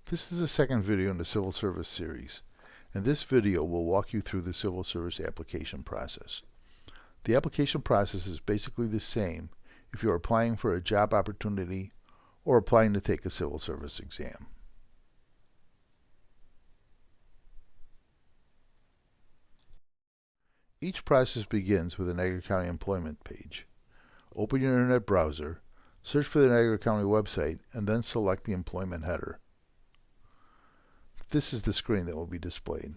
This is the second video in the Civil Service series, and this video will walk you through the Civil Service application process. The application process is basically the same if you are applying for a job opportunity or applying to take a civil service exam. Each process begins with the Niagara County Employment page. Open your internet browser, search for the Niagara County website, and then select the employment header. This is the screen that will be displayed.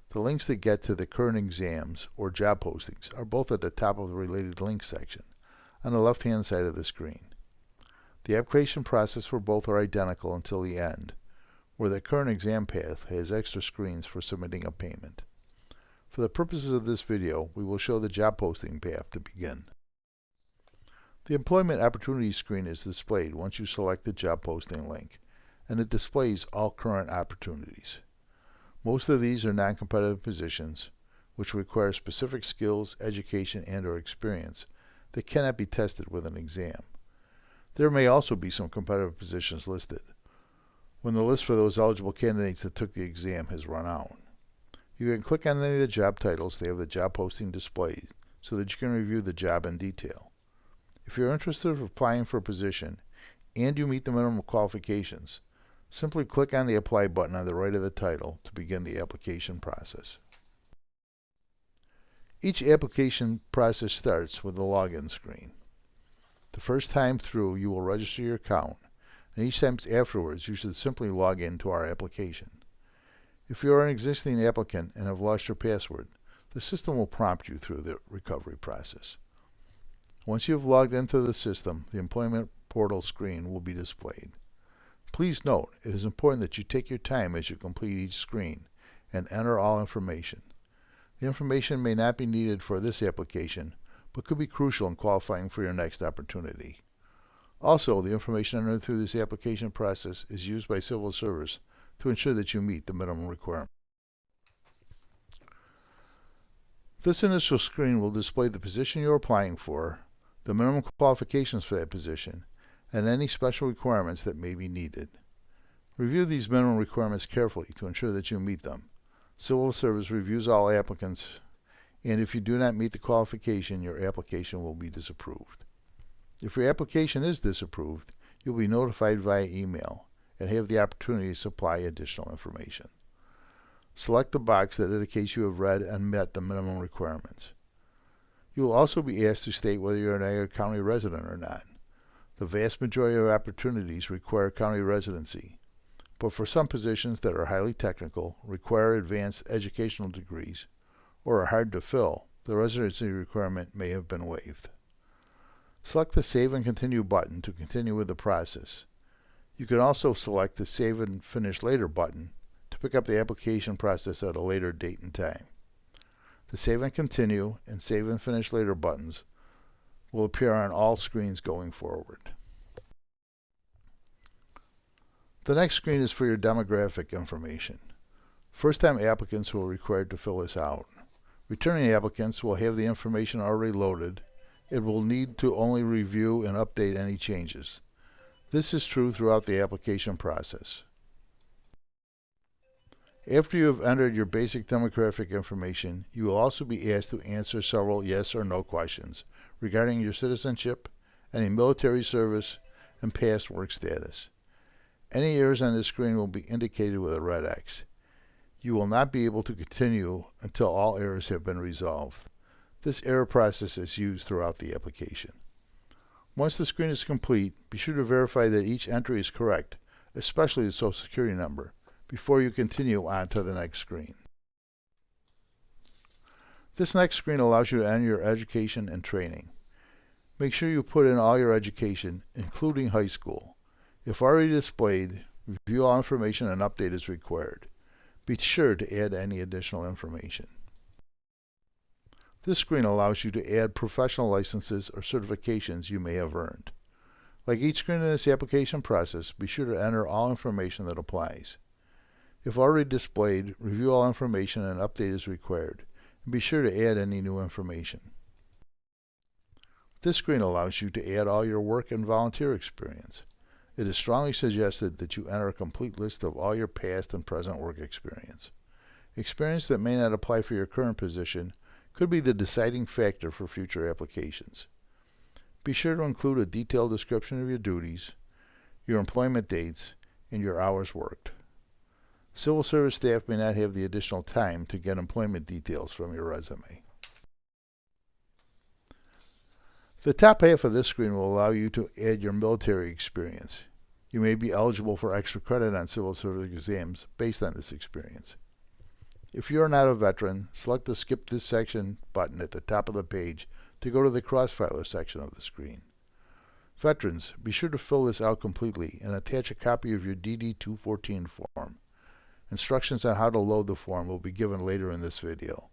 The links that get to the current exams or job postings are both at the top of the related links section on the left-hand side of the screen. The application process for both are identical until the end, where the current exam path has extra screens for submitting a payment. For the purposes of this video, we will show the job posting path to begin. The employment opportunity screen is displayed once you select the job posting link, and it displays all current opportunities. Most of these are non-competitive positions, which require specific skills, education, and/or experience that cannot be tested with an exam. There may also be some competitive positions listed when the list for those eligible candidates that took the exam has run out. You can click on any of the job titles that have the job posting displayed so that you can review the job in detail. If you're interested in applying for a position and you meet the minimum qualifications, simply click on the Apply button on the right of the title to begin the application process. Each application process starts with the login screen. The first time through, you will register your account, and each time afterwards, you should simply log in to our application. If you are an existing applicant and have lost your password, the system will prompt you through the recovery process. Once you have logged into the system, the employment portal screen will be displayed. Please note, it is important that you take your time as you complete each screen and enter all information. The information may not be needed for this application, but could be crucial in qualifying for your next opportunity. Also, the information entered through this application process is used by Civil Service to ensure that you meet the minimum requirement. This initial screen will display the position you are applying for, the minimum qualifications for that position, and any special requirements that may be needed. Review these minimum requirements carefully to ensure that you meet them. Civil Service reviews all applicants, and if you do not meet the qualification, your application will be disapproved. If your application is disapproved, you'll be notified via email and have the opportunity to supply additional information. Select the box that indicates you have read and met the minimum requirements. You will also be asked to state whether you're a Niagara County resident or not. The vast majority of opportunities require county residency, but for some positions that are highly technical, require advanced educational degrees, or are hard to fill, the residency requirement may have been waived. Select the Save and Continue button to continue with the process. You can also select the Save and Finish Later button to pick up the application process at a later date and time. The Save and Continue and Save and Finish Later buttons will appear on all screens going forward. The next screen is for your demographic information. First-time applicants will be required to fill this out. Returning applicants will have the information already loaded. It will need to only review and update any changes. This is true throughout the application process. After you have entered your basic demographic information, you will also be asked to answer several yes or no questions regarding your citizenship, any military service, and past work status. Any errors on this screen will be indicated with a red X. You will not be able to continue until all errors have been resolved. This error process is used throughout the application. Once the screen is complete, be sure to verify that each entry is correct, especially the Social Security number, before you continue on to the next screen. This next screen allows you to enter your education and training. Make sure you put in all your education, including high school. If already displayed, review all information and update as required. Be sure to add any additional information. This screen allows you to add professional licenses or certifications you may have earned. Like each screen in this application process, be sure to enter all information that applies. If already displayed, review all information and update as required, and be sure to add any new information. This screen allows you to add all your work and volunteer experience. It is strongly suggested that you enter a complete list of all your past and present work experience. Experience that may not apply for your current position could be the deciding factor for future applications. Be sure to include a detailed description of your duties, your employment dates, and your hours worked. Civil service staff may not have the additional time to get employment details from your resume. The top half of this screen will allow you to add your military experience. You may be eligible for extra credit on civil service exams based on this experience. If you are not a veteran, select the Skip This Section button at the top of the page to go to the Crossfiler section of the screen. Veterans, be sure to fill this out completely and attach a copy of your DD-214 form. Instructions on how to load the form will be given later in this video.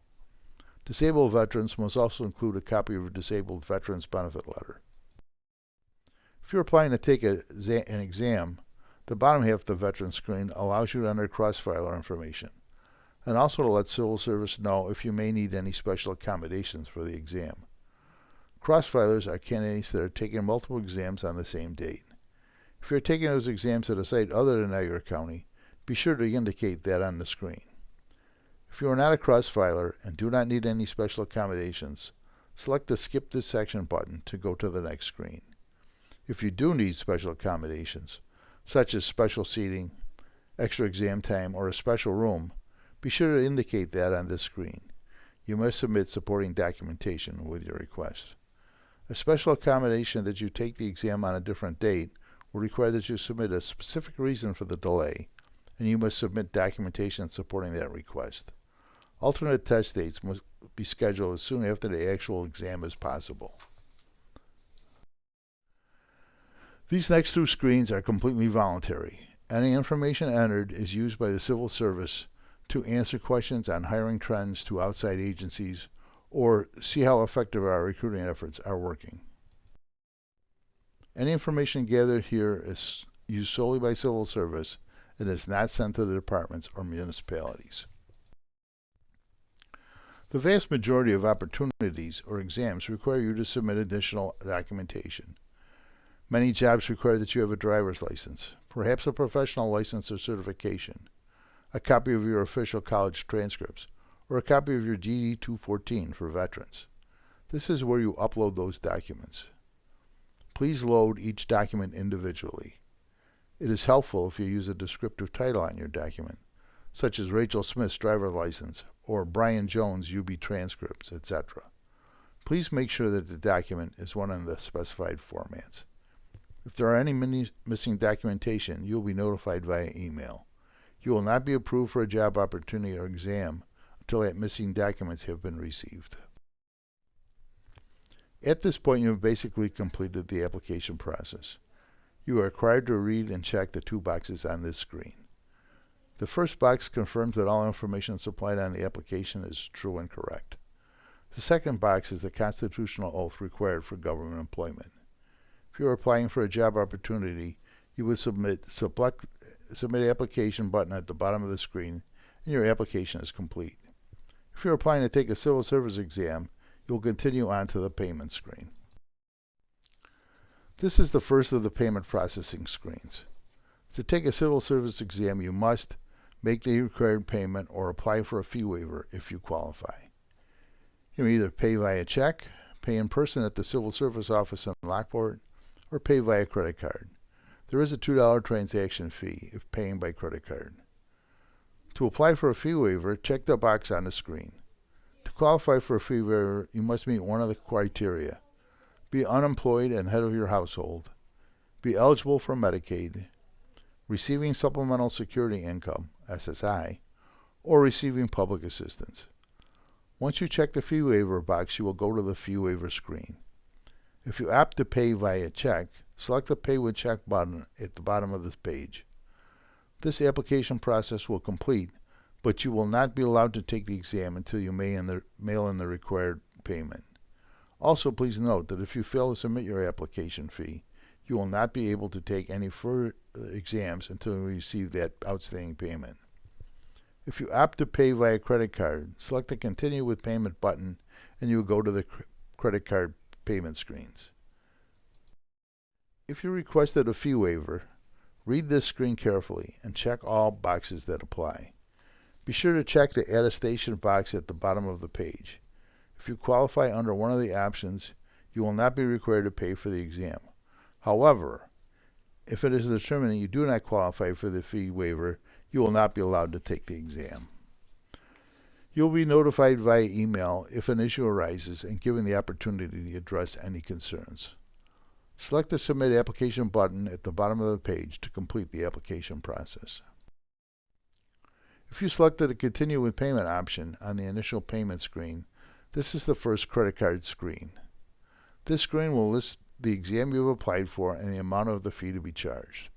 Disabled veterans must also include a copy of your Disabled Veterans Benefit Letter. If you're applying to take an exam, the bottom half of the veteran screen allows you to enter Crossfiler information, and also to let Civil Service know if you may need any special accommodations for the exam. Crossfilers are candidates that are taking multiple exams on the same date. If you're taking those exams at a site other than Niagara County, be sure to indicate that on the screen. If you are not a crossfiler and do not need any special accommodations, select the Skip This Section button to go to the next screen. If you do need special accommodations, such as special seating, extra exam time, or a special room, be sure to indicate that on this screen. You must submit supporting documentation with your request. A special accommodation that you take the exam on a different date will require that you submit a specific reason for the delay, and you must submit documentation supporting that request. Alternate test dates must be scheduled as soon after the actual exam as possible. These next two screens are completely voluntary. Any information entered is used by the Civil Service to answer questions on hiring trends to outside agencies or see how effective our recruiting efforts are working. Any information gathered here is used solely by Civil Service and is not sent to the departments or municipalities. The vast majority of opportunities or exams require you to submit additional documentation. Many jobs require that you have a driver's license, perhaps a professional license or certification, a copy of your official college transcripts, or a copy of your DD-214 for veterans. This is where you upload those documents. Please load each document individually. It is helpful if you use a descriptive title on your document, such as Rachel Smith's driver's license or Brian Jones' UB transcripts, etc. Please make sure that the document is one in the specified formats. If there are any missing documentation, you will be notified via email. You will not be approved for a job opportunity or exam until that missing documents have been received. At this point, you have basically completed the application process. You are required to read and check the two boxes on this screen. The first box confirms that all information supplied on the application is true and correct. The second box is the constitutional oath required for government employment. If you are applying for a job opportunity, you would submit application button at the bottom of the screen, and your application is complete. If you're applying to take a civil service exam, you'll continue on to the payment screen. This is the first of the payment processing screens. To take a civil service exam, you must make the required payment or apply for a fee waiver if you qualify. You may either pay via check, pay in person at the Civil Service Office in Lockport, or pay via credit card. There is a $2 transaction fee if paying by credit card. To apply for a fee waiver, check the box on the screen. To qualify for a fee waiver, you must meet one of the criteria: be unemployed and head of your household, be eligible for Medicaid, receiving Supplemental Security Income, SSI, or receiving public assistance. Once you check the fee waiver box, you will go to the fee waiver screen. If you opt to pay via check, select the Pay with Check button at the bottom of this page. This application process will complete, but you will not be allowed to take the exam until you mail in the required payment. Also, please note that if you fail to submit your application fee, you will not be able to take any further exams until you receive that outstanding payment. If you opt to pay via credit card, select the Continue with Payment button, and you will go to the credit card payment screens. If you requested a fee waiver, read this screen carefully and check all boxes that apply. Be sure to check the attestation box at the bottom of the page. If you qualify under one of the options, you will not be required to pay for the exam. However, if it is determined that you do not qualify for the fee waiver, you will not be allowed to take the exam. You will be notified via email if an issue arises and given the opportunity to address any concerns. Select the Submit Application button at the bottom of the page to complete the application process. If you selected the Continue with Payment option on the initial payment screen, this is the first credit card screen. This screen will list the exam you have applied for and the amount of the fee to be charged.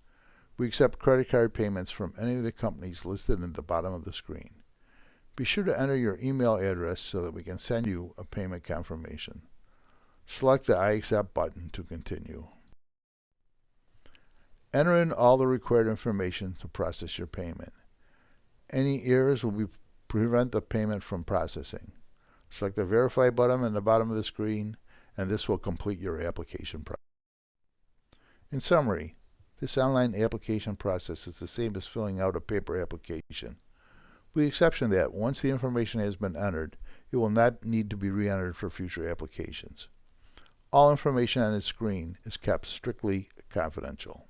We accept credit card payments from any of the companies listed at the bottom of the screen. Be sure to enter your email address so that we can send you a payment confirmation. Select the I accept button to continue. Enter in all the required information to process your payment. Any errors will prevent the payment from processing. Select the Verify button at the bottom of the screen, and this will complete your application process. In summary, this online application process is the same as filling out a paper application, with the exception that once the information has been entered, it will not need to be re-entered for future applications. All information on the screen is kept strictly confidential.